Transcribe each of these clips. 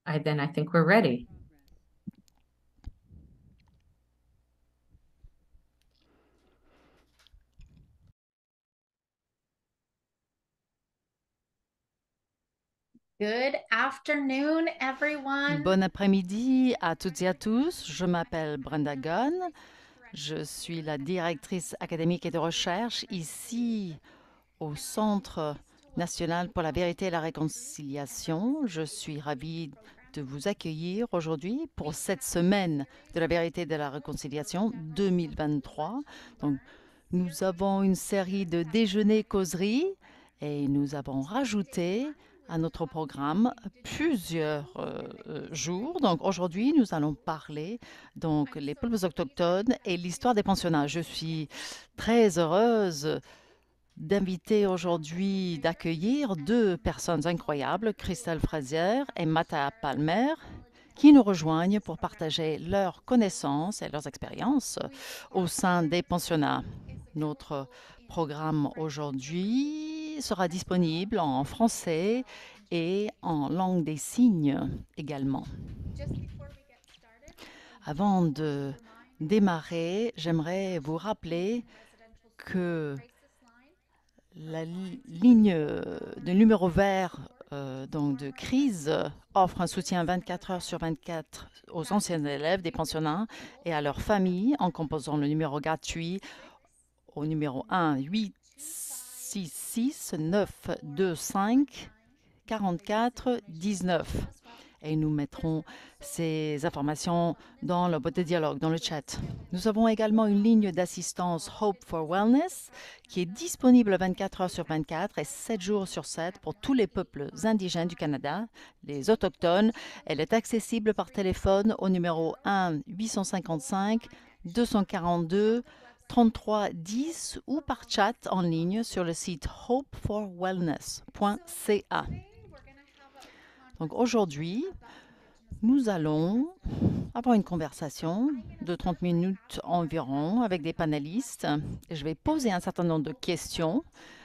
Then I think we're ready. Good afternoon, everyone. Bon après-midi à toutes et à tous. Je m'appelle Brenda Gunn. Je suis la directrice académique et de recherche ici au Centre national pour la vérité et la réconciliation. Je suis ravie de vous accueillir aujourd'hui pour cette semaine de la vérité et de la réconciliation 2023. Donc, nous avons une série de déjeuners causeries et nous avons rajouté à notre programme plusieurs jours. Donc aujourd'hui, nous allons parler donc les peuples autochtones et l'histoire des pensionnats. Je suis très heureuse d'inviter aujourd'hui, d'accueillir deux personnes incroyables, Christelle Frazier et Mata Palmer, qui nous rejoignent pour partager leurs connaissances et leurs expériences au sein des pensionnats. Notre programme aujourd'hui sera disponible en français et en langue des signes également. Avant de démarrer, j'aimerais vous rappeler que la ligne de numéro vert donc de crise offre un soutien 24 heures sur 24 aux anciens élèves des pensionnats et à leurs familles en composant le numéro gratuit au numéro 1 866 925 44 19. Et nous mettrons ces informations dans la boîte de dialogue, dans le chat. Nous avons également une ligne d'assistance Hope for Wellness qui est disponible 24 heures sur 24 et 7 jours sur 7 pour tous les peuples indigènes du Canada, les autochtones. Elle est accessible par téléphone au numéro 1 855 242 33 10 ou par chat en ligne sur le site hopeforwellness.ca. Donc aujourd'hui, nous allons avoir une conversation de 30 minutes environ avec des panélistes. Je vais poser un certain nombre de questions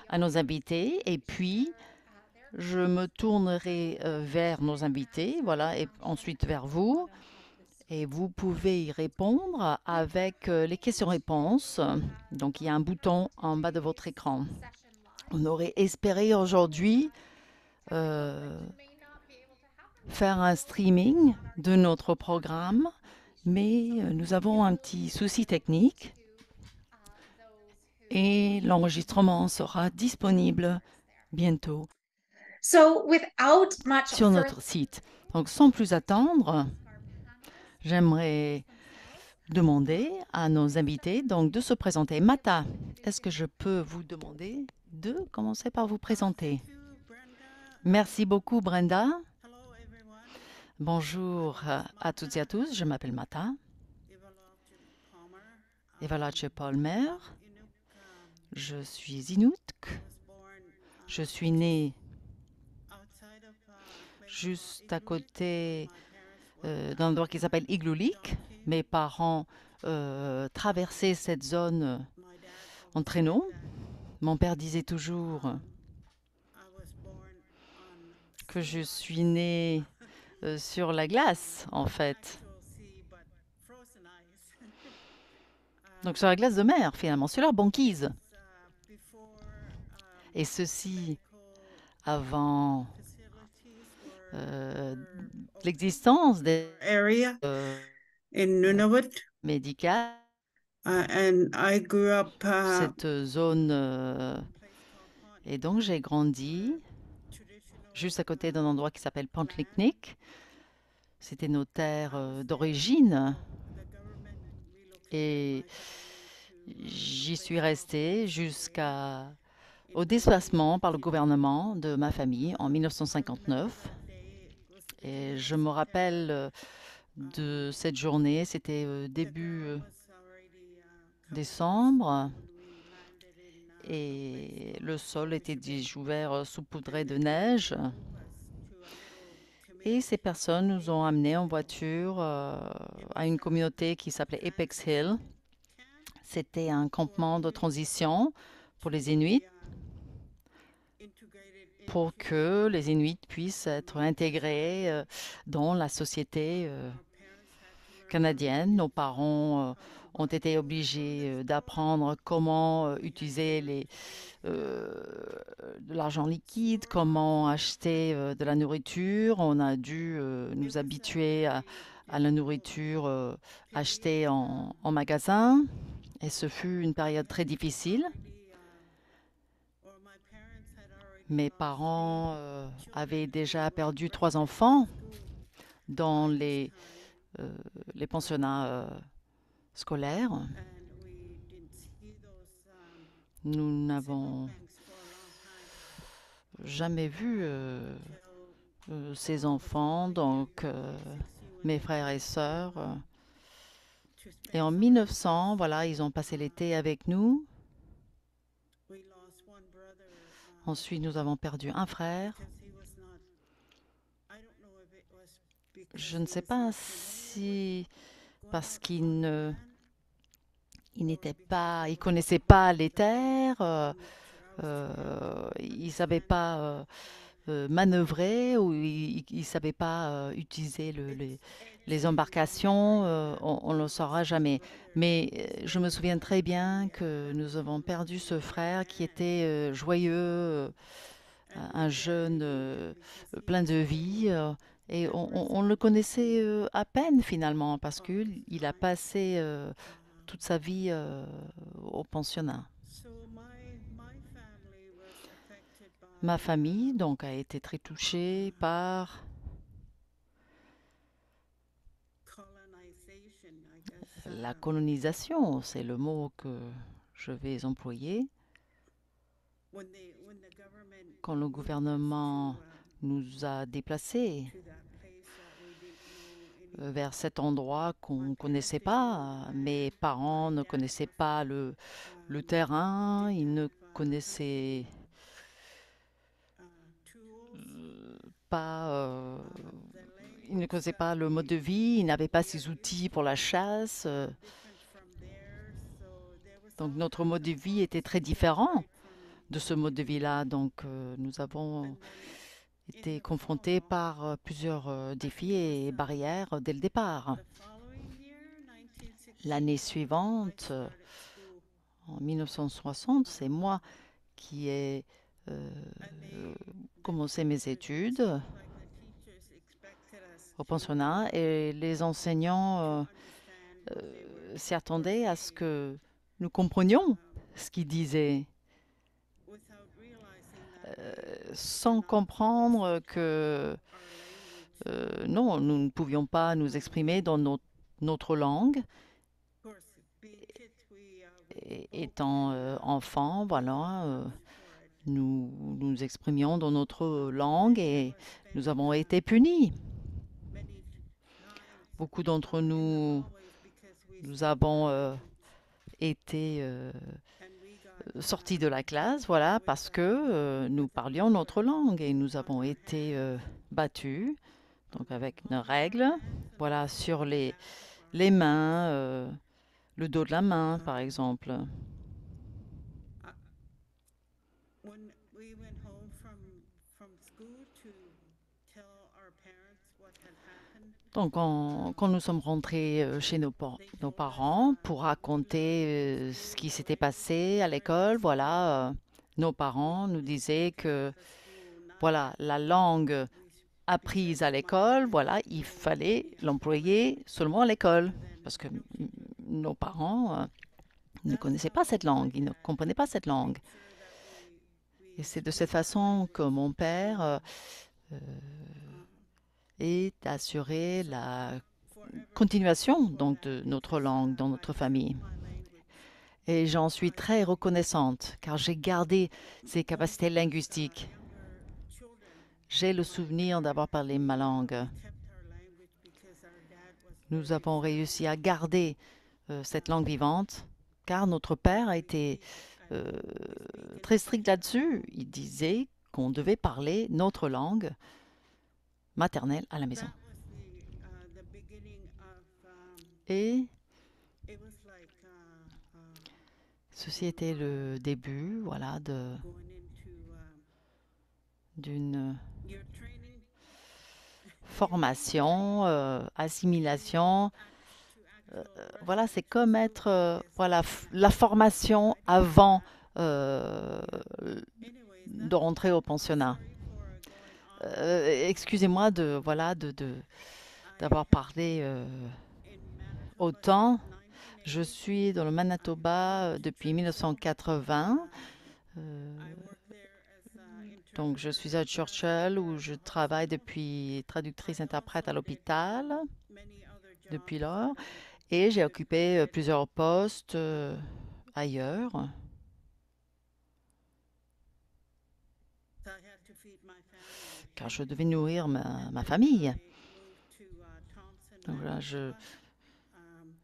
à nos invités et puis je me tournerai vers nos invités, voilà, et ensuite vers vous. Et vous pouvez y répondre avec les questions-réponses. Donc, il y a un bouton en bas de votre écran. On aurait espéré aujourd'hui euh, faire un streaming de notre programme, mais nous avons un petit souci technique et l'enregistrement sera disponible bientôt So, without much sur further, notre site. Donc, sans plus attendre, j'aimerais demander à nos invités donc de se présenter. Mata, est-ce que je peux vous demander de commencer par vous présenter? Thank you, Brenda. Merci beaucoup, Brenda. Hello, everyone. My Bonjour name is à toutes et à Mata tous. Je m'appelle Mata Ivalache Palmer. Evalache Palmer. I'm Inuk. Je suis Inuk. I was born Je suis née outside of a place called juste à Igloolik. côté My parents worked d'un as endroit qui s'appelle Igloolik. donkey. Mes parents traversaient cette zone My dad en always said traîneau. that Mon père disait toujours um, I was born on que je sea suis ice, née sur la glace, en not fait. actual sea, but frozen ice. Donc sur la glace de mer, finalement, sur leur This banquise. was before Et ceci medical avant facilities euh, were open l'existence in des our area euh, in Nunavut. médicales, And I grew up cette zone. in a place called Pont Et donc j'ai Picnic, grandi where traditional juste à côté d'un endroit qui s'appelle land, Pont-Licnic. C'était nos terres I was there d'origine. until the government relocated Et my family to a j'y place suis called restée Fort Superior au in déplacement par le Pont-Licnic. gouvernement de ma famille en I remember 1959. that day. It was the day Et of je me rappelle September. de Um, cette journée, c'était the début ground was already covered with snow décembre, when we landed in a place et called le sol Fort était Superior. découvert saupoudré And de then they neige. drove us to a little Et ces community called personnes nous ont amenés Apex en Hill. voiture It à was une a communauté qui s'appelait Apex Hill. transition camp C'était un for campement de Inuit transition to pour les be Inuits integrated pour que les Inuits puissent être intégrés dans la société canadienne. Nos parents ont été obligés d'apprendre comment utiliser de l'argent liquide, comment acheter de la nourriture. On a dû nous habituer à la nourriture achetée en magasin. Et ce fut une période très difficile. Mes parents avaient déjà perdu 3 enfants dans les pensionnats scolaires. Nous n'avons jamais vu ces enfants, donc mes frères et sœurs. Et en 1900, voilà, ils ont passé l'été avec nous. Ensuite, nous avons perdu un frère. Je ne sais pas si parce il connaissait pas les terres, il savait pas manœuvrer ou il savait pas utiliser les embarcations. On ne le saura jamais. Mais je me souviens très bien que nous avons perdu ce frère qui était joyeux, un jeune plein de vie. Et on le connaissait à peine finalement parce qu'il a passé toute sa vie au pensionnat. Ma famille donc a été très touchée par la colonisation, c'est le mot que je vais employer. Quand le gouvernement nous a déplacés vers cet endroit qu'on ne connaissait pas, mes parents ne connaissaient pas le terrain, ils ne connaissaient pas, ils ne connaissaient pas le mode de vie, ils n'avaient pas ces outils pour la chasse. Donc notre mode de vie était très différent de ce mode de vie-là. Donc nous avons été confrontés par plusieurs défis et barrières dès le départ. L'année suivante, en 1960, c'est moi qui ai commencé mes études au pensionnat et les enseignants s'y attendaient à ce que nous comprenions ce qu'ils disaient, sans comprendre que non, nous ne pouvions pas nous exprimer dans notre langue. Étant enfants, voilà, nous nous exprimions dans notre langue et nous avons été punis. Beaucoup d'entre nous avons été sortis de la classe, voilà, parce que nous parlions notre langue et nous avons été battus, donc avec nos règles, voilà, sur les mains, le dos de la main, par exemple. Donc, quand nous sommes rentrés chez nos parents pour raconter ce qui s'était passé à l'école, voilà, nos parents nous disaient que, voilà, la langue apprise à l'école, voilà, il fallait l'employer seulement à l'école, parce que nos parents ne connaissaient pas cette langue, ils ne comprenaient pas cette langue. Et c'est de cette façon que mon père est assuré la continuation donc de notre langue dans notre famille. Et j'en suis très reconnaissante car j'ai gardé ces capacités linguistiques. J'ai le souvenir d'avoir parlé ma langue. Nous avons réussi à garder cette langue vivante car notre père a été très strict là-dessus. Il disait qu'on devait parler notre langue maternelle à la maison. Et ceci était le début, voilà, d'une your training formation, assimilation. to actual Voilà, c'est comme être voilà, la formation avant anyways, de rentrer au pensionnat. sorry for going on Excusez-moi d'avoir parlé in Manitoba autant. since Je 1980. suis dans le Manitoba depuis 1980. Euh, I work there as a donc, je suis à Churchill où je travaille depuis traductrice-interprète à l'hôpital many other depuis jobs lors. Et j'ai occupé plusieurs postes ailleurs, so I had to feed my family. car je devais nourrir ma famille. I moved to Thompson, Donc là, Manitoba.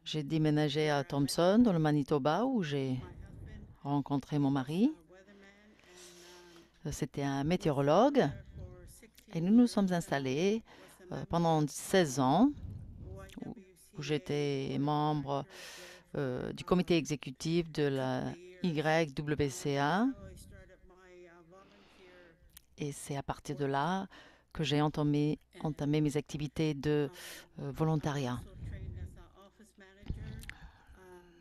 j'ai déménagé à Thompson, dans le Manitoba, où j'ai My husband rencontré mon was mari. a weatherman and C'était un we settled météorologue. there for 16 Et nous nous years. sommes installés Was a member pendant of 16 ans, où YWCA j'étais board of membre directors there du comité exécutif de la YWCA. so I started my volunteer Et c'est à partir de là que j'ai entamé mes activités de volontariat. also trained as an office manager.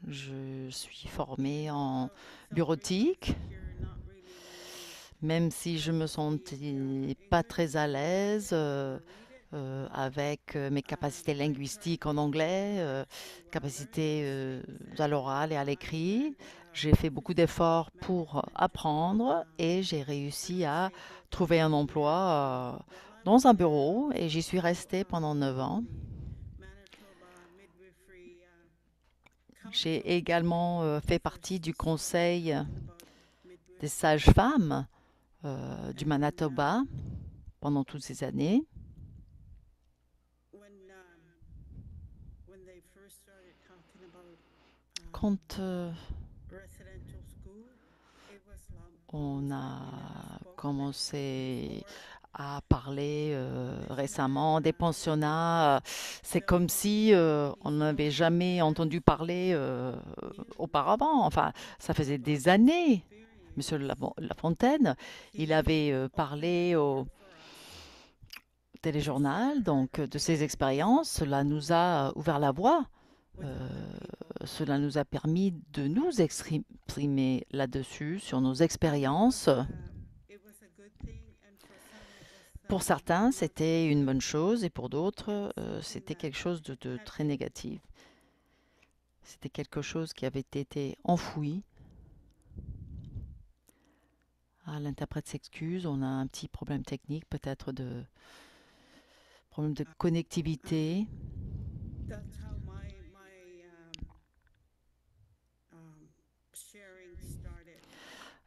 Je suis formée en bureautique, You're not really wanting même si je me sentais pas très à l'aise avec mes capacités linguistiques en anglais, capacités à l'oral et à l'écrit. J'ai fait beaucoup d'efforts pour apprendre et j'ai réussi à trouver un emploi dans un bureau et j'y suis restée pendant 9 ans. Manitoba Midwifery J'ai également fait partie du conseil about des midwifery. sages-femmes du Manitoba pendant toutes ces années. When they first started talking about Quand residential school, it was on a commencé à parler récemment des pensionnats, c'est comme si on n'avait jamais entendu parler auparavant. Enfin, ça faisait des années. Monsieur Lafontaine, il avait parlé au téléjournal donc de ses expériences. Cela nous a ouvert la voie. Cela nous a permis de nous exprimer là-dessus, sur nos expériences. it was a good thing, and for some it was Pour certains, c'était une bonne chose et pour d'autres, c'était quelque chose de très négatif. C'était quelque chose qui avait été enfoui. Ah, l'interprète s'excuse, on a un petit problème technique, peut-être problème de connectivité. that's how my sharing started.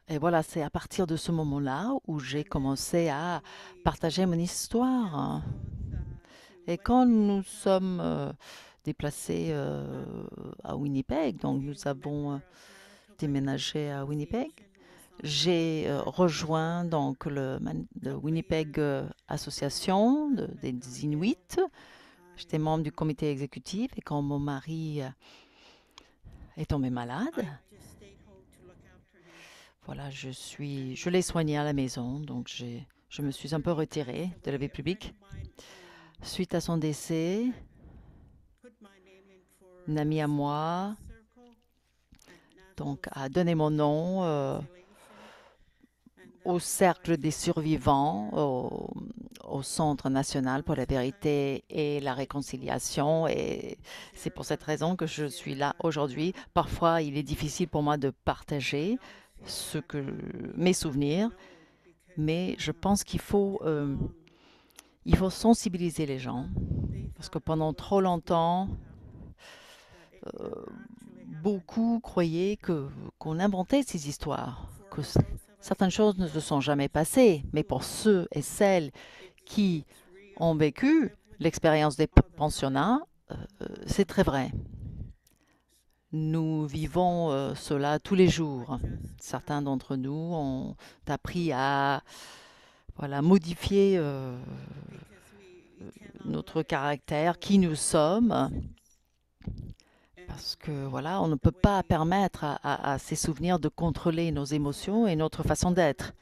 Et voilà, c'est à partir de ce moment-là où j'ai commencé à partager mon histoire. Et quand nous sommes déplacés à Winnipeg, donc nous avons déménagé à Winnipeg, j'ai rejoint donc le Winnipeg Association des Inuits. J'étais membre du comité exécutif et quand mon mari est tombé malade, Just stayed home to look after him. voilà, je l'ai soigné à la maison, donc je me suis un peu retirée de la vie publique. Suite à son décès, Put my name in for une amie à moi circle at donc, a donné mon nom au cercle des survivants, au Centre national pour la vérité et la réconciliation. Et c'est pour cette raison que je suis là aujourd'hui. Parfois, il est difficile pour moi de partager mes souvenirs, mais je pense qu'il faut sensibiliser les gens parce que pendant trop longtemps, beaucoup croyaient qu'on inventait ces histoires, que certaines choses ne se sont jamais passées. Mais pour ceux et celles qui ont vécu l'expérience des pensionnats, c'est très vrai. Nous vivons cela tous les jours. Certains d'entre nous ont appris à modifier notre caractère, qui nous sommes, parce que on ne peut pas permettre à ces souvenirs de contrôler nos émotions et notre façon d'être.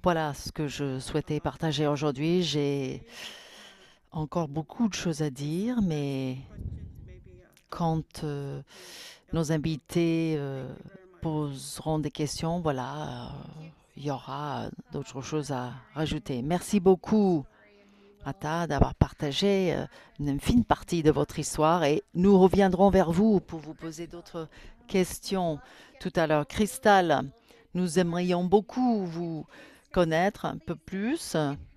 Voilà ce que je souhaitais partager aujourd'hui. J'ai encore beaucoup de choses à dire, mais quand nos invités poseront des questions, voilà, il y aura d'autres choses à rajouter. Merci beaucoup, Ata, d'avoir partagé une infime partie de votre histoire et nous reviendrons vers vous pour vous poser d'autres questions tout à l'heure. Crystal, nous aimerions beaucoup vous connaître un peu plus.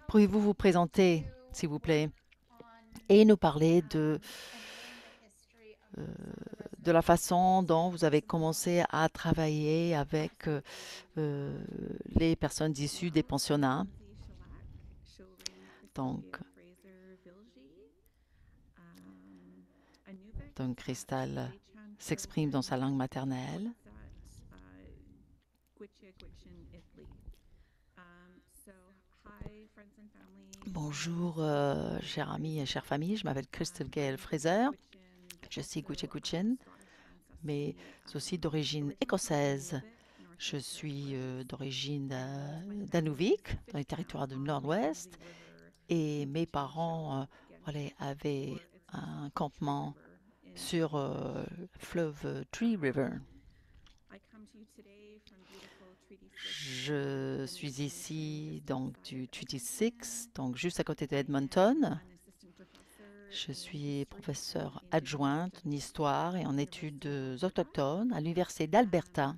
Pourriez-vous vous présenter, s'il vous plaît, et nous parler euh, de la façon dont vous avez commencé à travailler avec les personnes issues des pensionnats. Donc, Crystal s'exprime dans sa langue maternelle. Bonjour, chers amis et chères familles. Je m'appelle Crystal Gail Fraser. Je suis Gwich'ekwach'in, mais aussi d'origine écossaise. Je suis d'origine d'Anuvik, dans les territoires du Nord-Ouest. Et mes parents avaient un campement sur le fleuve Tree River. Je suis ici donc du Treaty 6, donc juste à côté d'Edmonton. Je suis professeure adjointe en histoire et en études autochtones à l'Université d'Alberta.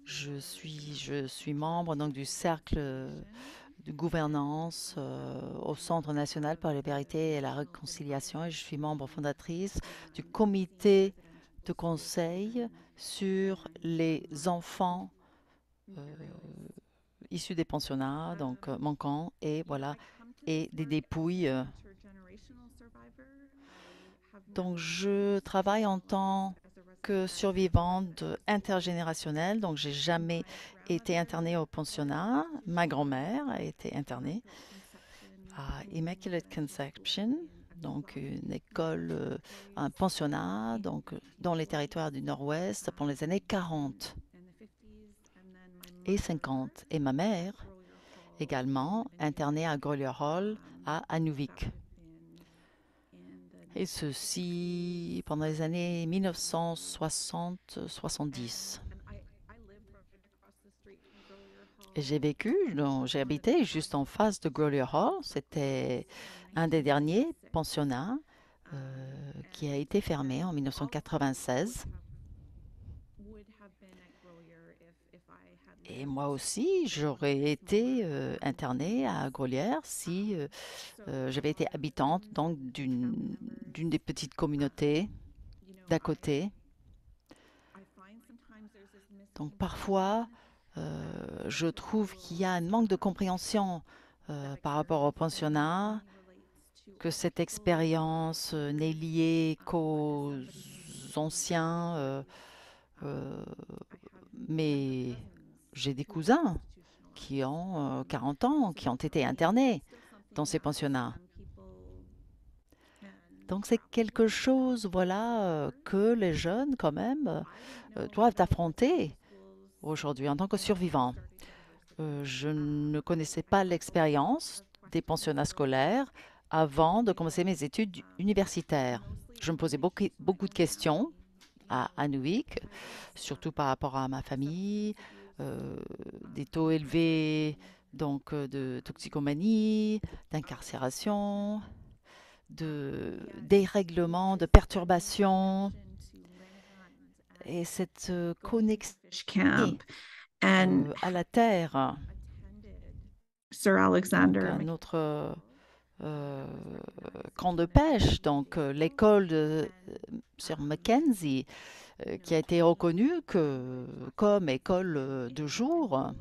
Je suis membre donc du cercle de gouvernance au Centre national pour la vérité et la réconciliation et je suis membre fondatrice du comité de conseil sur les enfants issus des pensionnats, donc manquants, et voilà, et des dépouilles. Donc, je travaille en tant que survivante intergénérationnelle, donc j'ai jamais été internée au pensionnat. Ma grand-mère a été internée à Immaculate Conception, donc une école, un pensionnat, donc dans les territoires du Nord-Ouest pendant les années 40 et 50. Et ma mère, également internée à Grolier Hall à Anuvik. Et ceci pendant les années 1960-70. Et j'ai habité juste en face de Grolier Hall. C'était un des derniers pensionnats qui a été fermé en 1996. Et moi aussi, j'aurais été internée à Grolière si j'avais été habitante donc d'une des petites communautés d'à côté. Donc parfois, je trouve qu'il y a un manque de compréhension par rapport au pensionnat, que cette expérience n'est liée qu'aux anciens, mais j'ai des cousins qui ont 40 ans, qui ont été internés dans ces pensionnats. Donc c'est quelque chose, voilà, que les jeunes, quand même, doivent affronter aujourd'hui en tant que survivants. Je ne connaissais pas l'expérience des pensionnats scolaires avant de commencer mes études universitaires. Je me posais beaucoup de questions à Anuvik, surtout par rapport à ma famille, des taux élevés donc de toxicomanie, d'incarcération, de dérèglement, de perturbation et cette connexion à la terre. Sir Alexander. Donc, un autre camp de pêche, donc l'école Sir Mackenzie, qui a été reconnue comme école de jour.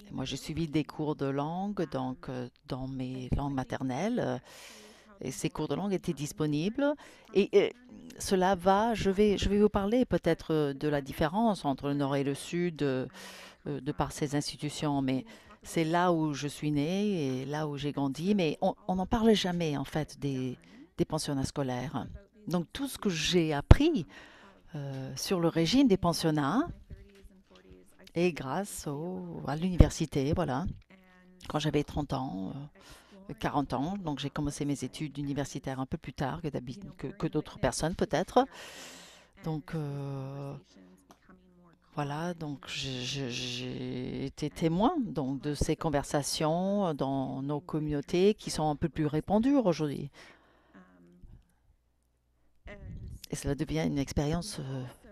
Et moi, j'ai suivi des cours de langue donc, dans mes langues maternelles. Et ces cours de langue étaient disponibles. Et cela va, je vais vous parler peut-être de la différence entre le Nord et le Sud de par ces institutions, mais c'est là où je suis née et là où j'ai grandi, mais on n'en parle jamais en fait des pensionnats scolaires. Donc tout ce que j'ai appris sur le régime des pensionnats Et grâce à l'université, voilà, quand j'avais 30 ans, 40 ans, donc j'ai commencé mes études universitaires un peu plus tard que d'autres personnes peut-être. Donc voilà, donc j'ai été témoin donc de ces conversations dans nos communautés qui sont un peu plus répandues aujourd'hui. Et cela devient une expérience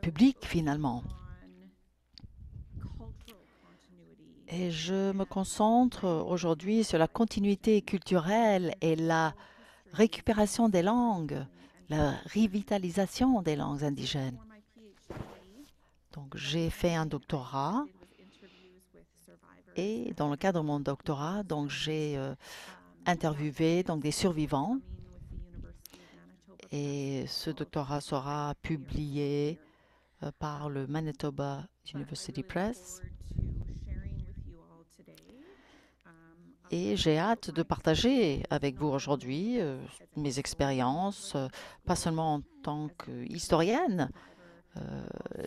publique finalement. Et je me concentre aujourd'hui sur la continuité culturelle et la récupération des langues, la revitalisation des langues indigènes. Donc, j'ai fait un doctorat et dans le cadre de mon doctorat, donc j'ai interviewé donc des survivants et ce doctorat sera publié par le Manitoba University Press. Et j'ai hâte de partager avec vous aujourd'hui mes expériences, pas seulement en tant qu'historienne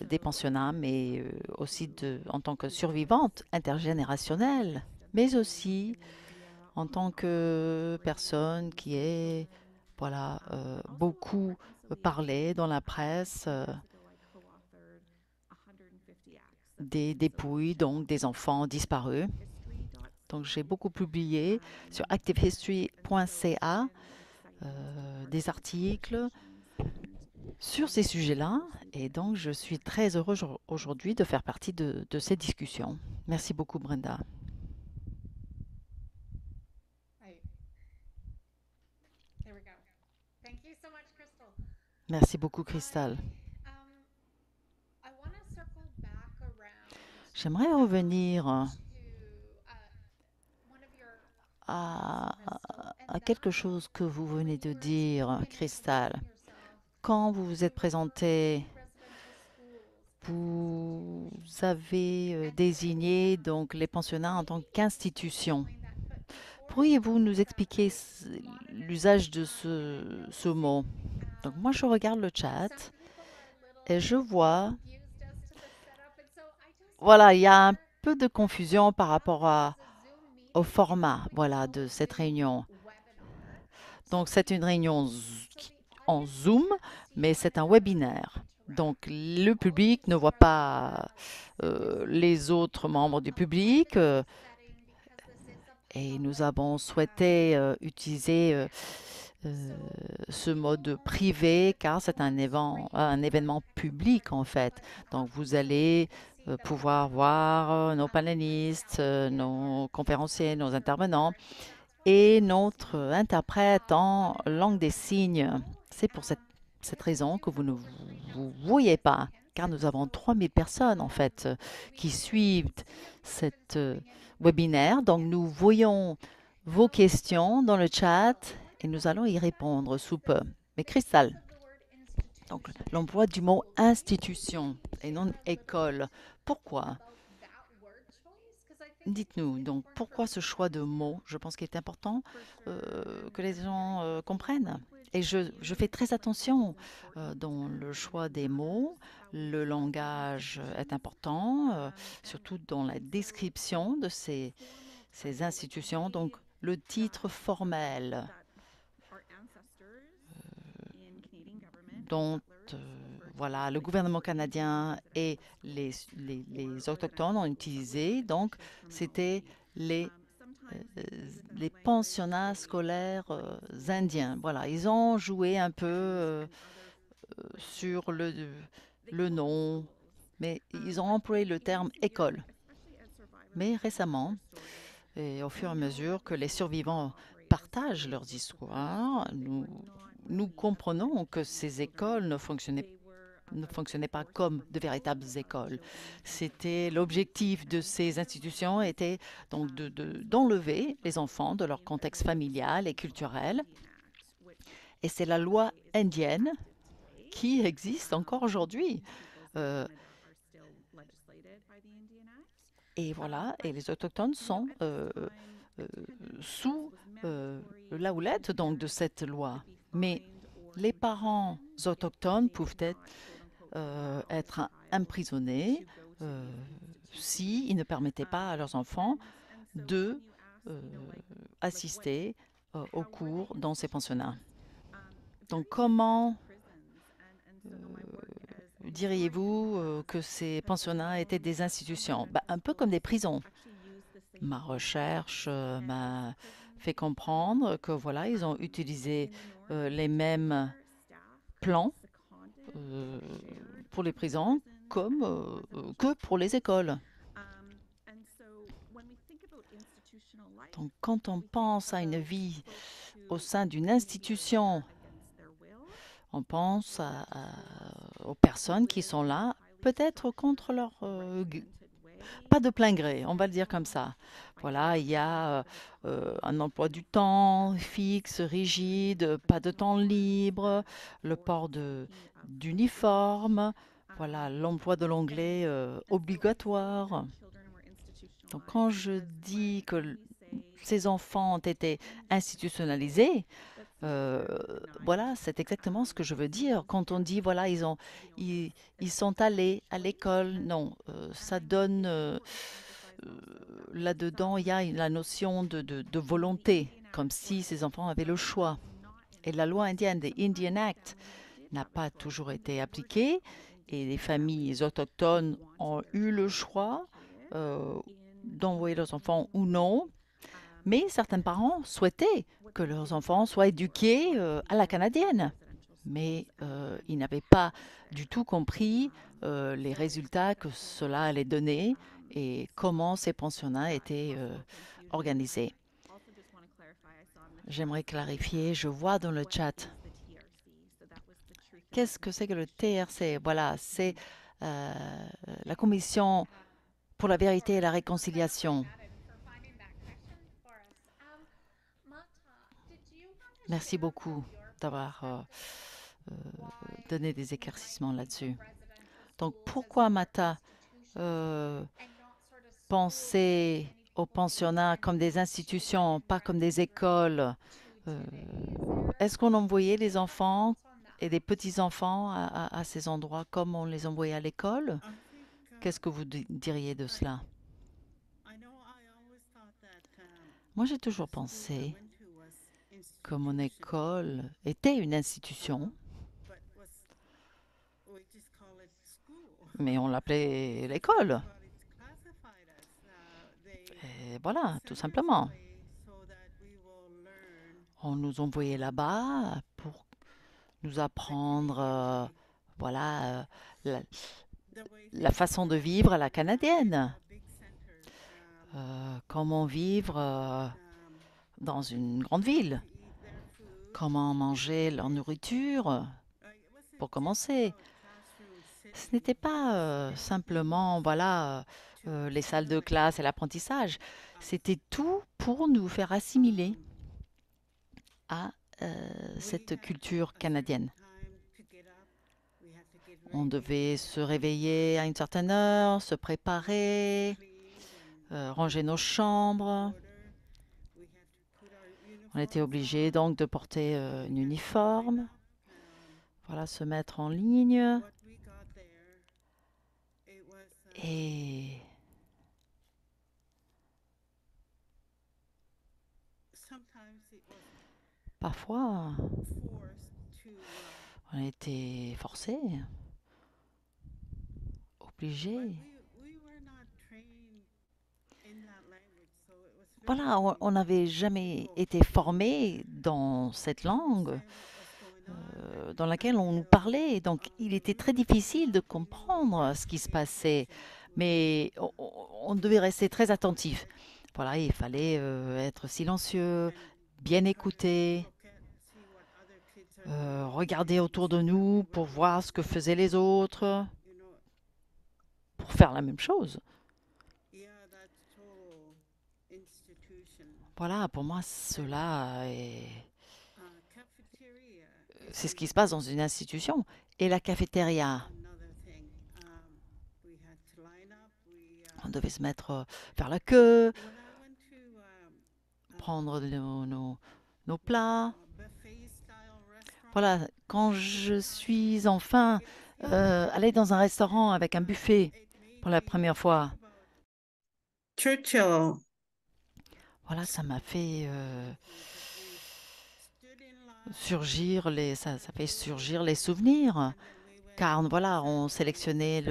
des pensionnats, mais aussi en tant que survivante intergénérationnelle, mais aussi en tant que personne qui est voilà, beaucoup parlé dans la presse des dépouilles, donc des enfants disparus. Donc, j'ai beaucoup publié sur activehistory.ca des articles sur ces sujets-là. Et donc, je suis très heureuse aujourd'hui de faire partie de ces discussions. Merci beaucoup, Brenda. Merci beaucoup, Crystal. J'aimerais revenir à quelque chose que vous venez de dire, Crystal. Quand vous vous êtes présenté, vous avez désigné donc les pensionnats en tant qu'institution. Pourriez-vous nous expliquer l'usage de ce mot? Donc moi, je regarde le chat et je vois, voilà, il y a un peu de confusion par rapport au format, voilà, de cette réunion. Donc c'est une réunion en Zoom, mais c'est un webinaire. Donc le public ne voit pas les autres membres du public. Et nous avons souhaité utiliser ce mode privé car c'est un événement public en fait. Donc vous allez pouvoir voir nos panélistes, nos conférenciers, nos intervenants et notre interprète en langue des signes. C'est pour cette raison que vous ne vous voyez pas, car nous avons 3000 personnes en fait qui suivent cette webinaire. Donc nous voyons vos questions dans le chat et nous allons y répondre sous peu. Mais Crystal, donc l'emploi du mot institution et non école, pourquoi? Dites-nous, donc, pourquoi ce choix de mots? Je pense qu'il est important que les gens comprennent. Et je fais très attention dans le choix des mots. Le langage est important, surtout dans la description de ces institutions. Donc, le titre formel dont voilà, le gouvernement canadien et les autochtones ont utilisé. Donc, c'était les pensionnats scolaires indiens. Voilà, ils ont joué un peu sur le nom, mais ils ont employé le terme école. Mais récemment, et au fur et à mesure que les survivants partagent leurs histoires, nous comprenons que ces écoles ne fonctionnaient pas comme de véritables écoles. C'était l'objectif de ces institutions était donc d'enlever les enfants de leur contexte familial et culturel. Et c'est la loi indienne qui existe encore aujourd'hui. Et voilà, et les autochtones sont sous la houlette donc de cette loi. Mais les parents autochtones peuvent être emprisonnés si ils ne permettaient pas à leurs enfants de assister aux cours dans ces pensionnats. Donc, comment diriez-vous que ces pensionnats étaient des institutions? Un peu comme des prisons. Ma recherche m'a fait comprendre que voilà, ils ont utilisé les mêmes plans pour les prisons comme que pour les écoles. Donc, quand on pense à une vie au sein d'une institution, on pense aux personnes qui sont là, peut-être contre leur... pas de plein gré, on va le dire comme ça. Voilà, il y a un emploi du temps fixe, rigide, pas de temps libre, le port d'uniforme, voilà, l'emploi de l'anglais obligatoire. Donc, quand je dis que ces enfants ont été institutionnalisés, voilà, c'est exactement ce que je veux dire. Quand on dit, voilà, ils sont allés à l'école, non, ça donne, là-dedans, il y a la notion de volonté, comme si ces enfants avaient le choix. Et la loi indienne, the Indian Act, n'a pas toujours été appliquée, et les familles autochtones ont eu le choix d'envoyer leurs enfants ou non, mais certains parents souhaitaient que leurs enfants soient éduqués à la canadienne. Mais ils n'avaient pas du tout compris les résultats que cela allait donner et comment ces pensionnats étaient organisés. J'aimerais clarifier, je vois dans le chat. Qu'est-ce que c'est que le TRC? Voilà, c'est la Commission pour la vérité et la réconciliation. Merci beaucoup d'avoir donné des éclaircissements là-dessus. Donc, pourquoi Mata pensait aux pensionnats comme des institutions, pas comme des écoles? Est-ce qu'on envoyait les enfants et des petits-enfants à ces endroits comme on les envoyait à l'école? Qu'est-ce que vous diriez de cela? Moi, j'ai toujours pensé que mon école était une institution, mais on l'appelait l'école. Et voilà, tout simplement. On nous envoyait là-bas pour nous apprendre, voilà, la façon de vivre à la canadienne. Comment vivre dans une grande ville. Comment manger leur nourriture, pour commencer. Ce n'était pas simplement, voilà, les salles de classe et l'apprentissage. C'était tout pour nous faire assimiler à cette culture canadienne. On devait se réveiller à une certaine heure, se préparer, ranger nos chambres. On était obligé donc de porter un uniforme, voilà, se mettre en ligne. Et parfois, on a été forcés, obligés. Voilà, on n'avait jamais été formé dans cette langue dans laquelle on nous parlait. Donc, il était très difficile de comprendre ce qui se passait. Mais on devait rester très attentif. Voilà, il fallait être silencieux, bien écouter, regarder autour de nous pour voir ce que faisaient les autres, pour faire la même chose. Voilà, pour moi, c'est ce qui se passe dans une institution. Et la cafétéria, on devait se mettre, faire la queue, prendre nos plats. Voilà, quand je suis enfin allée dans un restaurant avec un buffet pour la première fois, Churchill Voilà, ça m'a fait stood in line surgir ça fait surgir les souvenirs. Car voilà, on sélectionnait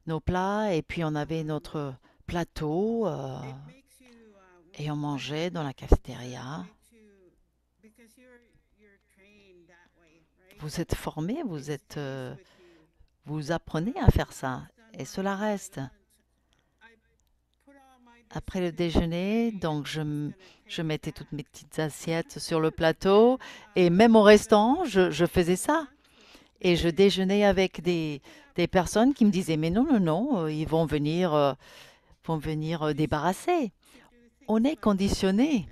nos plats et puis on avait notre plateau makes you et on mangeait dans la cafétéria. makes you because you're trained that way, right? Vous êtes formé, With you. vous apprenez à faire ça et cela reste. I put all my Après le déjeuner, donc je mettais toutes mes petites assiettes sur le plateau et même au restaurant, je faisais ça. Et je déjeunais avec des personnes qui me disaient, mais non, non, non, ils vont venir débarrasser. On est conditionné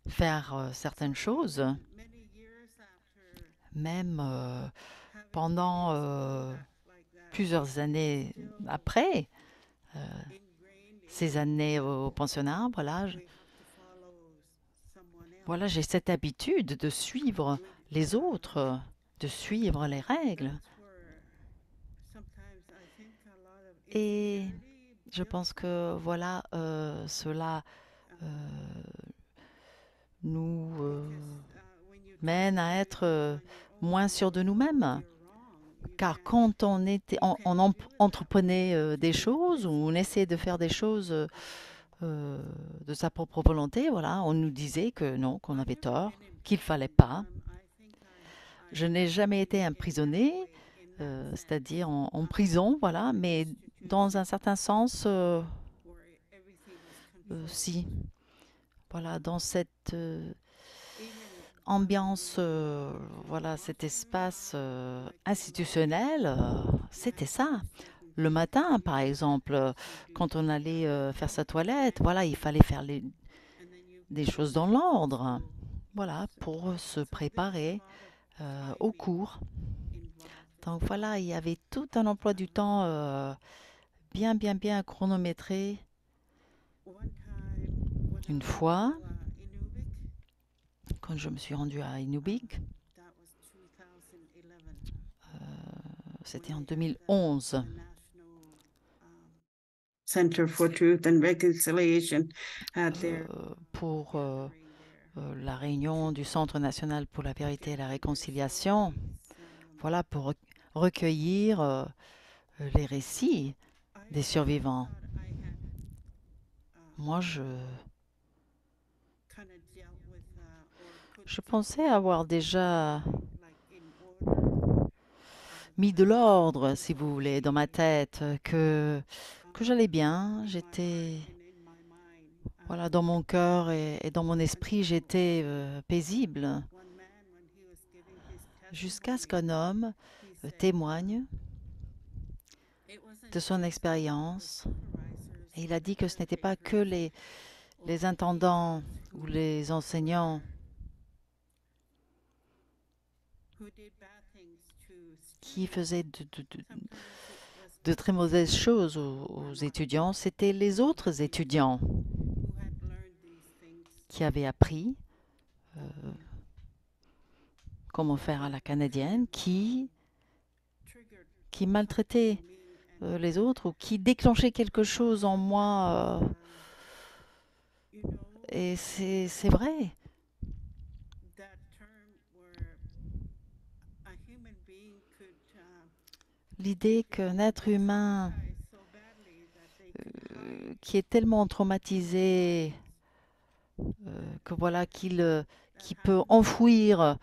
à faire certaines choses, many years after même having pendant like that plusieurs années après, ingrained in ces années au pensionnat, voilà, we have to follow someone else. voilà, j'ai cette habitude de suivre les autres, de suivre les règles. That's where sometimes I think a lot of Et insecurity je pense que voilà, cela nous when you mène à être moins sûrs de nous-mêmes. you're wrong, Car quand on entreprenait des choses ou on essayait de faire des choses de sa propre volonté, voilà, on nous disait que non, qu'on avait tort, qu'il fallait pas. I think Je n'ai jamais été emprisonnée, c'est-à-dire en prison, voilà, mais dans un certain sens, where everything was si. Voilà, dans cette even ambiance, voilà, cet espace institutionnel, c'était ça. Le matin, par exemple, quand on allait faire sa toilette, voilà, il fallait faire des choses dans l'ordre, voilà, pour se préparer au cours. Donc voilà, il y avait tout un emploi du temps bien, bien, bien chronométré. one time when Une fois, Inuvik, quand je me suis rendue à Inuvik, that was 2011. c'était en 2011. Center for Truth and Reconciliation had their Pour la réunion du Centre national pour la vérité et la réconciliation, voilà, pour recueillir les récits des survivants. Moi, je pensais avoir déjà mis de l'ordre, si vous voulez, dans ma tête, que j'allais bien, j'étais, voilà, dans mon cœur et dans mon esprit, j'étais paisible. Jusqu'à ce qu'un homme témoigne de son expérience. Et il a dit que ce n'était pas que les intendants ou les enseignants qui faisaient de très mauvaises choses aux étudiants, c'était les autres étudiants qui avaient appris comment faire à la canadienne, qui maltraitaient les autres ou qui déclenchaient quelque chose en moi. Et c'est vrai. L'idée qu'un être humain qui est tellement traumatisé que voilà qui peut enfouir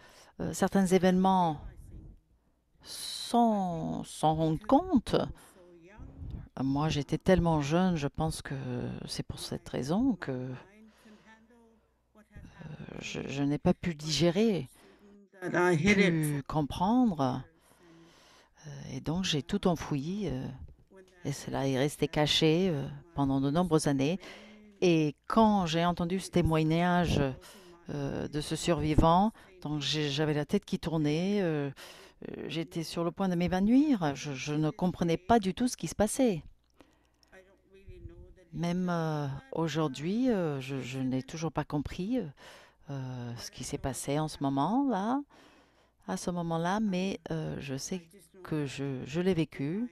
certains événements sans s'en rendre compte. Moi, j'étais tellement jeune, je pense que c'est pour cette raison que je n'ai pas pu digérer, pu comprendre. Et donc, j'ai tout enfoui. Et cela est resté caché pendant de nombreuses années. Et quand j'ai entendu ce témoignage de ce survivant, donc j'avais la tête qui tournait. J'étais sur le point de m'évanouir. Je ne comprenais pas du tout ce qui se passait. Même aujourd'hui, je n'ai toujours pas compris ce qui s'est passé en ce moment-là, à ce moment-là, mais je sais que je l'ai vécu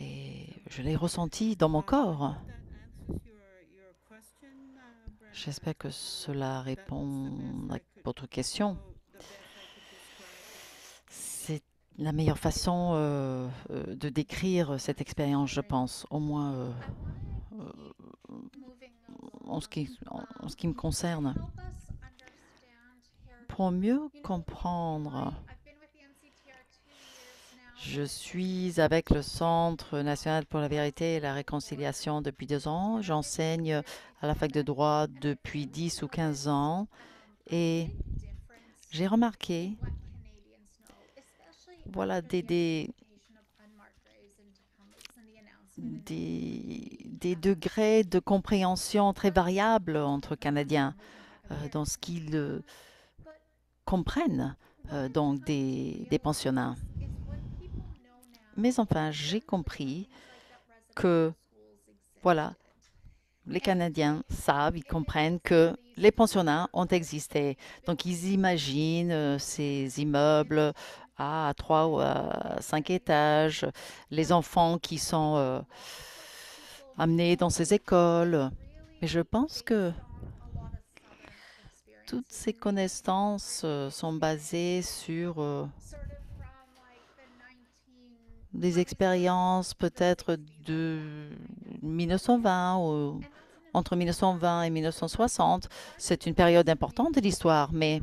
et je l'ai ressenti dans mon corps. That answers your question, Brenda. J'espère que cela répond à votre question. The best I could describe. C'est la meilleure façon de décrire cette expérience, je pense, au moins Moving en ce qui me concerne. help us understand here. Pour mieux comprendre, I've been with the NCTR 2 years now. je suis avec le Centre national pour la vérité et la réconciliation depuis 2 ans. J'enseigne à la fac de droit depuis 10 ou 15 ans et j'ai remarqué, What Canadians know, especially voilà, after the identification of unmarked graves in Tecumseh and the announcement des degrés de compréhension très variables entre Canadiens dans ce qu'ils comprennent donc des pensionnats. is what people know now. Mais enfin, j'ai compris que, voilà, les Canadiens savent, ils comprennent que les pensionnats ont existé. Donc, ils imaginent ces immeubles à 3 ou à 5 étages, les enfants qui sont amenés dans ces écoles. Mais je pense que toutes ces connaissances sont basées sur des expériences peut-être de 1920 ou entre 1920 et 1960. C'est une période importante de l'histoire, mais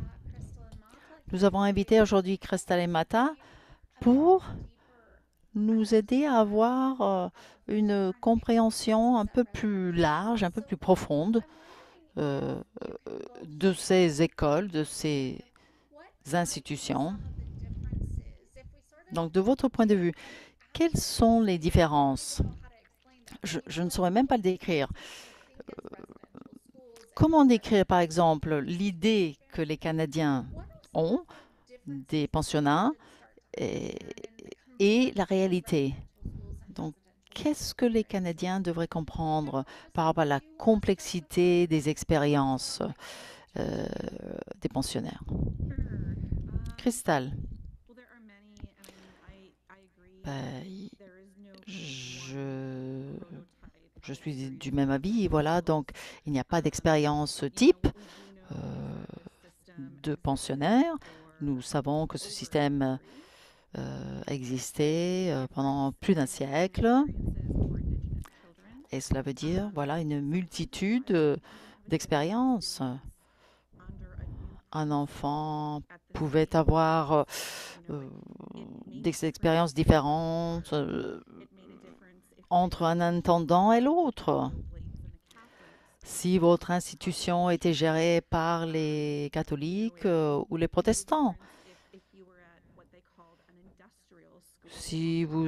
nous avons invité aujourd'hui Crystal et Mata pour nous aider à avoir une compréhension un peu plus large, un peu plus profonde de ces écoles, de ces institutions. Donc, de votre point de vue, quelles sont les différences? Je ne saurais même pas le décrire. Comment décrire, par exemple, l'idée que les Canadiens ont des pensionnats et la réalité? Donc, qu'est-ce que les Canadiens devraient comprendre par rapport à la complexité des expériences des pensionnaires? Crystal. Well, there are many. I agree. Ben, There is no je suis du même avis. Voilà, donc il n'y a pas d'expérience type de pensionnaire. Nous savons que ce système existait pendant plus d'un siècle. Et cela veut dire, voilà, une multitude d'expériences. Un enfant pouvait avoir des expériences différentes entre un intendant et l'autre. Si votre institution était gérée par les catholiques ou les protestants, si vous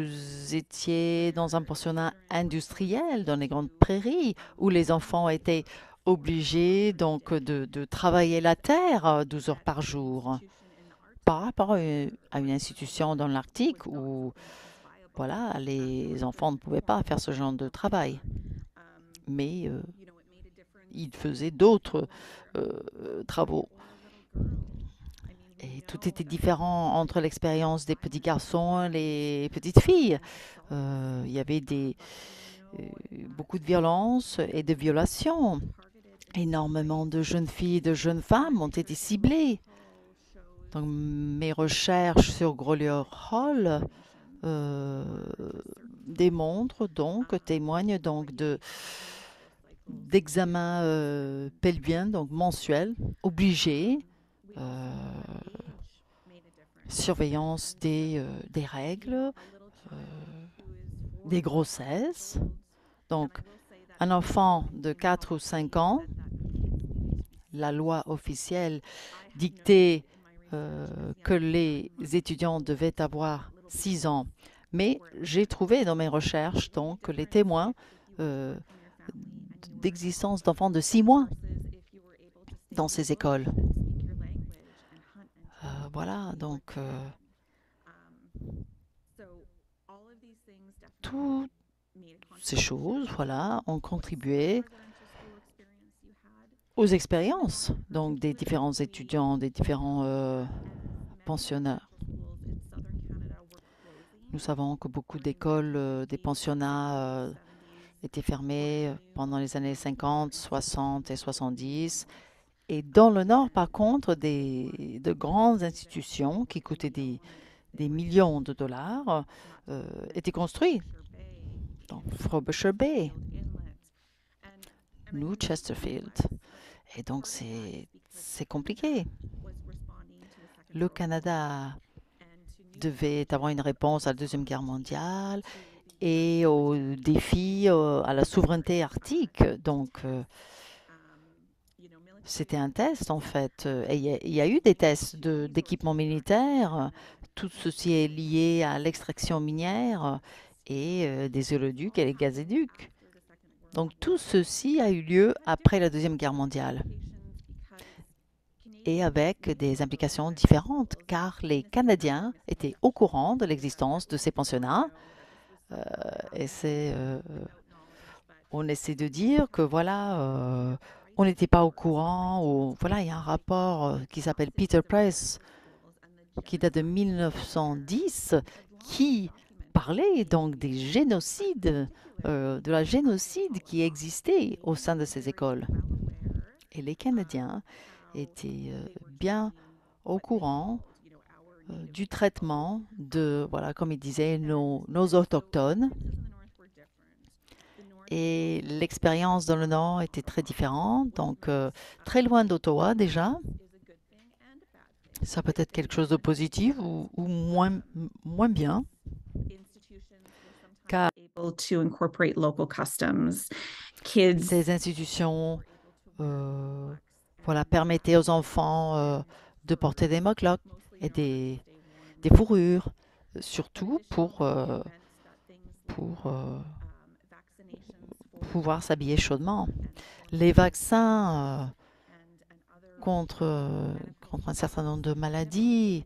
étiez dans un pensionnat industriel dans les grandes prairies où les enfants étaient obligés donc de travailler la terre 12 heures par jour, par rapport à une institution dans l'Arctique où voilà, les enfants ne pouvaient pas faire ce genre de travail. Mais ils faisaient d'autres travaux. Et tout était différent entre l'expérience des petits garçons et les petites filles. Il y avait beaucoup de violence et de violations. Énormément de jeunes filles et de jeunes femmes ont été ciblées. Donc, mes recherches sur Grolier Hall démontrent donc, témoignent donc d'examens pelviens, donc mensuels, obligés, surveillance des règles, des grossesses. Donc, un enfant de 4 ou 5 ans, la loi officielle dictait que les étudiants devaient avoir 6 ans. Mais j'ai trouvé dans mes recherches donc les témoins d'existence d'enfants de 6 mois dans ces écoles. Voilà, donc toutes ces choses, voilà, ont contribué aux expériences donc des différents étudiants, des différents pensionnaires. Nous savons que beaucoup d'écoles, des pensionnats étaient fermés pendant les années 50, 60 et 70. Et dans le Nord, par contre, de grandes institutions qui coûtaient des millions de dollars étaient construites. Donc, Frobisher Bay, New Chesterfield. Et donc, c'est compliqué. Le Canada devait avoir une réponse à la Deuxième Guerre mondiale et aux défis à la souveraineté arctique. Donc, c'était un test, en fait. Et il y a eu des tests d'équipement militaire. Tout ceci est lié à l'extraction minière et des oléoducs et les gazéducs. Donc, tout ceci a eu lieu après la Deuxième Guerre mondiale et avec des implications différentes, car les Canadiens étaient au courant de l'existence de ces pensionnats. Et on essaie de dire que voilà, on n'était pas au courant. Ou, voilà, il y a un rapport qui s'appelle Peter Price, qui date de 1910, qui parlait donc des génocides, de la génocide qui existait au sein de ces écoles. Et les Canadiens étaient bien au courant du traitement de, voilà, comme il disait, nos autochtones. Et l'expérience dans le Nord était très différente, donc très loin d'Ottawa déjà. Ça peut être quelque chose de positif ou moins bien. Car able to incorporate local customs. Kids ces institutions voilà, permettaient aux enfants de porter des mock-locks et des fourrures, surtout pour pouvoir s'habiller chaudement. Les vaccins contre un certain nombre de maladies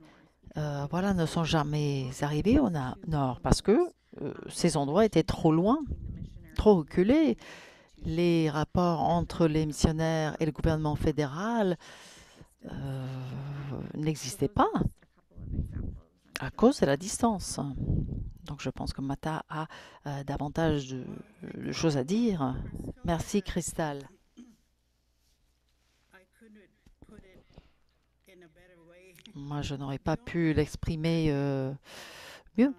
voilà, ne sont jamais arrivés au Nord parce que ces endroits étaient trop loin, trop reculés. Les rapports entre les missionnaires et le gouvernement fédéral n'existaient pas à cause de la distance. Donc je pense que Mata a davantage de choses à dire. Merci, Cristal. Moi, je n'aurais pas pu l'exprimer mieux.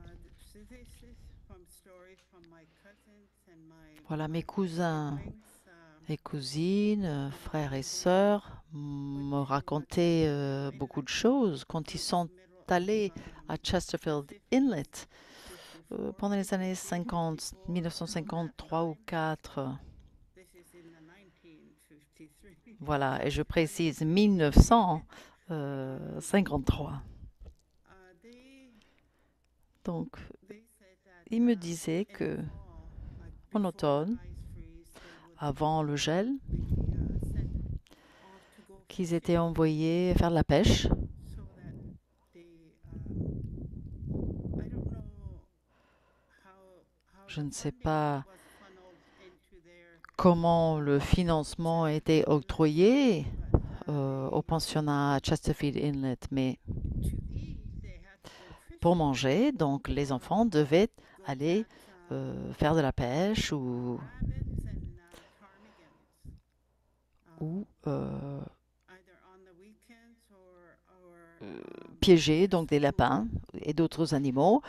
Voilà, mes cousins et cousines, frères et sœurs me racontaient beaucoup de choses quand ils sont allés à Chesterfield Inlet pendant les années 50, 1953 ou 4. Voilà, et je précise 1953. Donc, il me disait que en automne, avant le gel, qu'ils étaient envoyés faire de la pêche. Je ne sais pas comment le financement était octroyé au pensionnat Chesterfield Inlet, mais pour manger, donc les enfants devaient aller faire de la pêche ou piéger donc des lapins et d'autres animaux,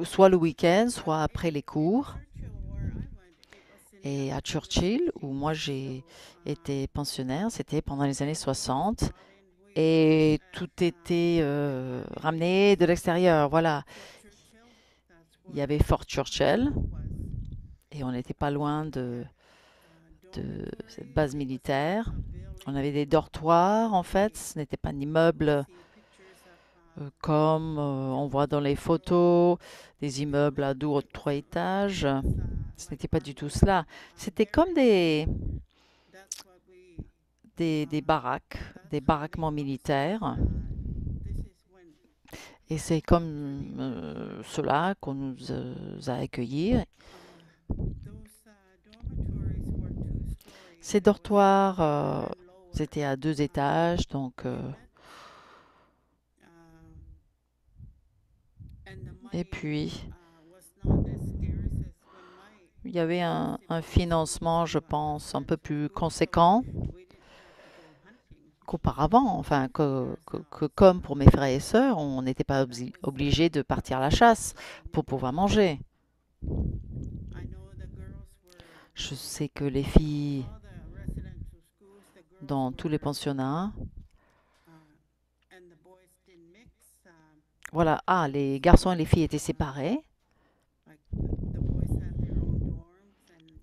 soit le week-end, soit après les cours. Et à Churchill, où moi j'ai été pensionnaire, c'était pendant les années 60. Et tout était ramené de l'extérieur. Voilà. Il y avait Fort Churchill et on n'était pas loin de cette base militaire. On avait des dortoirs en fait. Ce n'était pas un immeuble comme on voit dans les photos, des immeubles à 2 ou 3 étages. Ce n'était pas du tout cela. C'était comme des baraques, des baraquements militaires. Et c'est comme cela qu'on nous a accueillis. Ces dortoirs, c'était à 2 étages, donc et puis il y avait un financement, je pense, un peu plus conséquent qu'auparavant. Enfin, que comme pour mes frères et sœurs, on n'était pas obligé de partir à la chasse pour pouvoir manger. Je sais que les filles dans tous les pensionnats, voilà, les garçons et les filles étaient séparés.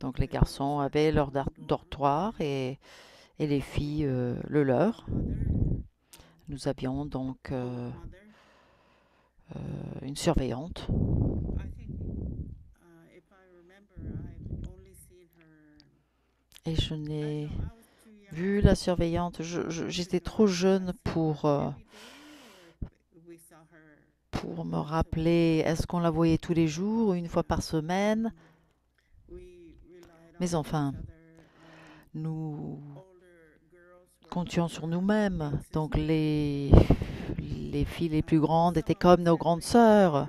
Donc les garçons avaient leur dortoir et les filles le leur. Nous avions donc une surveillante. Et je n'ai vu la surveillante. J'étais trop jeune pour me rappeler. Est-ce qu'on la voyait tous les jours, une fois par semaine? Mais enfin, nous comptions sur nous-mêmes. Donc les filles les plus grandes étaient comme nos grandes sœurs.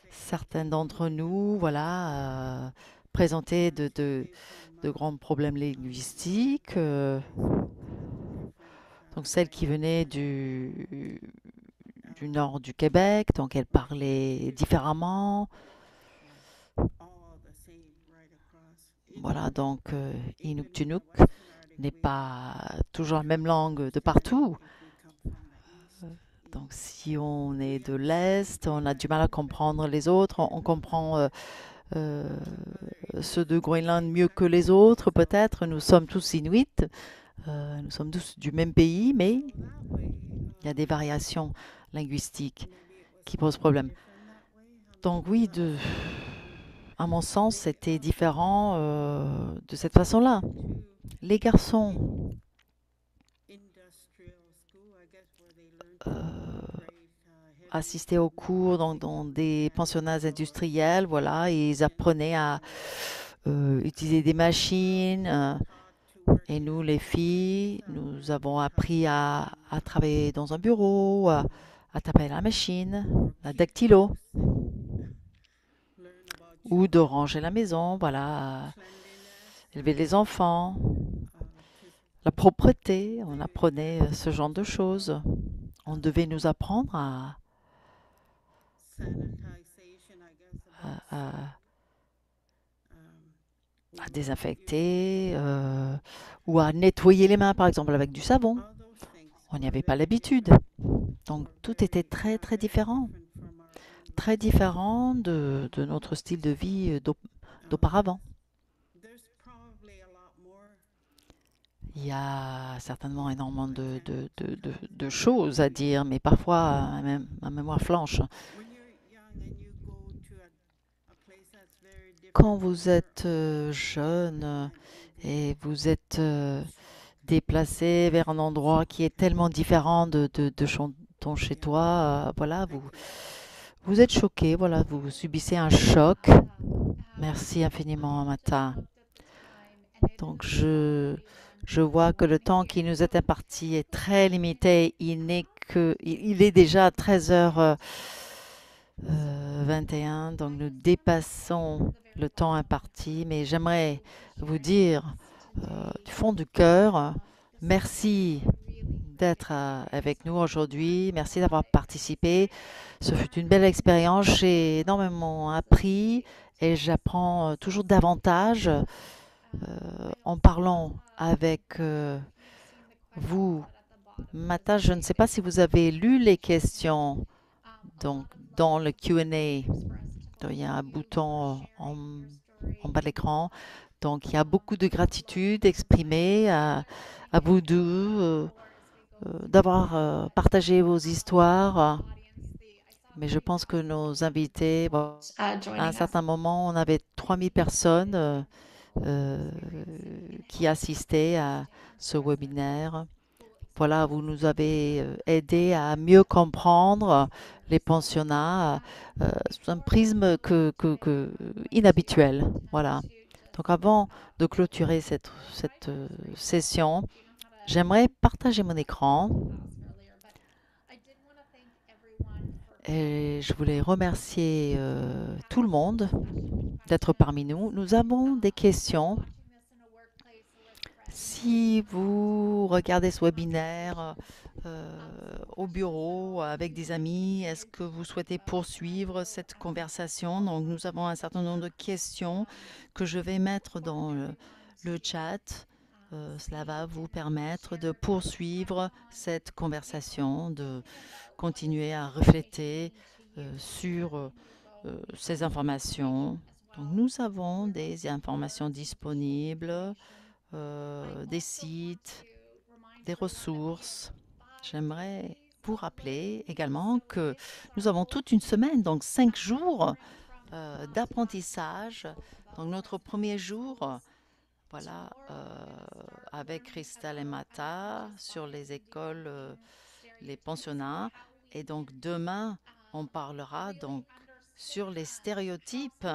Certaines d'entre nous, voilà, présentaient de grands problèmes linguistiques. Donc celle qui venait du nord du Québec, donc elle parlait différemment. Voilà, donc Inukjunak n'est pas toujours la même langue de partout. Donc si on est de l'Est, on a du mal à comprendre les autres. On comprend ceux de Groenland mieux que les autres, peut-être. Nous sommes tous Inuits. Nous sommes tous du même pays, mais il y a des variations linguistiques qui posent problème. Donc oui, à mon sens, c'était différent de cette façon-là. Les garçons assistaient aux cours dans des pensionnats industriels, voilà, et ils apprenaient à utiliser des machines. Et nous, les filles, nous avons appris à travailler dans un bureau, à taper la machine, la dactylo, ou de ranger la maison, voilà, élever les enfants, la propreté. On apprenait ce genre de choses. On devait nous apprendre à désinfecter ou à nettoyer les mains, par exemple, avec du savon. On n'y avait pas l'habitude. Donc tout était très, très différent. Très différent de notre style de vie d'auparavant. Il y a certainement énormément de choses à dire, mais parfois ma mémoire flanche. Quand vous êtes jeune et vous êtes déplacé vers un endroit qui est tellement différent de ton chez toi, voilà, vous êtes choqué, voilà, vous subissez un choc. Merci infiniment, Mata. Donc, je vois que le temps qui nous est imparti est très limité. Il est déjà 13h21, donc nous dépassons le temps imparti. Mais j'aimerais vous dire du fond du cœur, merci d'être avec nous aujourd'hui. Merci d'avoir participé. Ce fut une belle expérience. J'ai énormément appris et j'apprends toujours davantage en parlant avec vous. Mata, je ne sais pas si vous avez lu les questions donc, dans le Q&A. Il y a un bouton en bas de l'écran. Donc, il y a beaucoup de gratitude exprimée à vous deux d'avoir partagé vos histoires. Mais je pense que nos invités, bon, à un certain moment, on avait 3000 personnes qui assistaient à ce webinaire. Voilà, vous nous avez aidé à mieux comprendre les pensionnats. C'est un prisme inhabituel. Voilà. Donc avant de clôturer cette session, j'aimerais partager mon écran Et je voulais remercier tout le monde d'être parmi nous. Nous avons des questions. Si vous regardez ce webinaire au bureau avec des amis, est-ce que vous souhaitez poursuivre cette conversation? Donc, nous avons un certain nombre de questions que je vais mettre dans le chat. Cela va vous permettre de poursuivre cette conversation, de continuer à refléter sur ces informations. Donc, nous avons des informations disponibles, des sites, des ressources. J'aimerais vous rappeler également que nous avons toute une semaine, donc 5 jours d'apprentissage. Donc, notre premier jour, voilà, avec Crystal et Mata sur les écoles, les pensionnats. Et donc, demain, on parlera donc sur les stéréotypes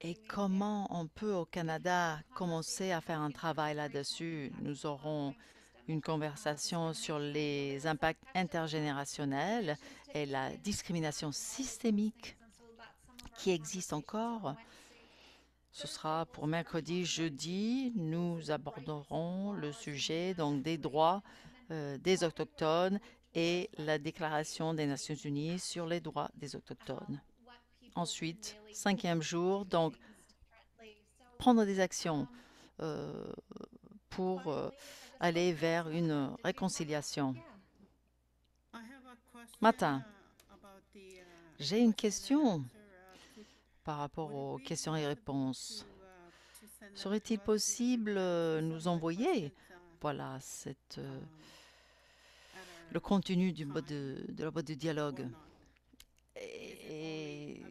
et comment on peut au Canada commencer à faire un travail là-dessus. Nous aurons une conversation sur les impacts intergénérationnels et la discrimination systémique qui existe encore. Ce sera pour mercredi, jeudi. Nous aborderons le sujet donc des droits des Autochtones et la Déclaration des Nations Unies sur les droits des Autochtones. Ensuite, 5e jour, donc prendre des actions pour aller vers une réconciliation. Matin, j'ai une question par rapport aux questions et réponses. Serait-il possible nous envoyer voilà, le contenu de la boîte de dialogue? Et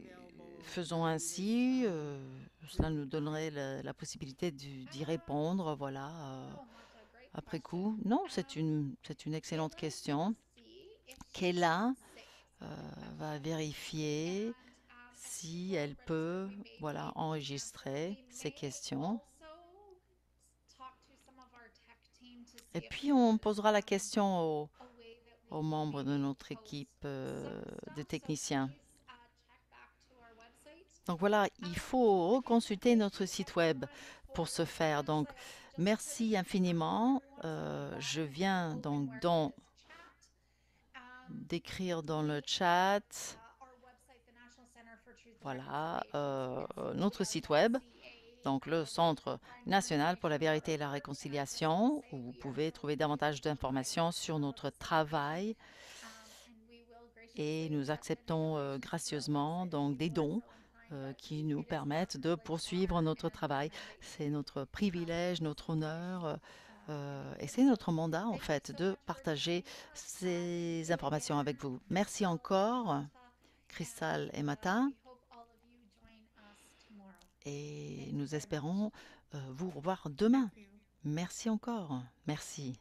faisons ainsi, cela nous donnerait la possibilité d'y répondre, voilà, après coup. Non, c'est une excellente question. Kayla va vérifier si elle peut, voilà, enregistrer ces questions. Et puis, on posera la question aux membres de notre équipe de techniciens. Donc voilà, il faut reconsulter notre site web pour ce faire. Donc, merci infiniment. Je viens donc d'écrire dans le chat, voilà, notre site web, donc le Centre national pour la vérité et la réconciliation, où vous pouvez trouver davantage d'informations sur notre travail. Et nous acceptons gracieusement donc des dons qui nous permettent de poursuivre notre travail. C'est notre privilège, notre honneur et c'est notre mandat en fait de partager ces informations avec vous. Merci encore, Crystal et Mata, et nous espérons vous revoir demain. Merci encore. Merci.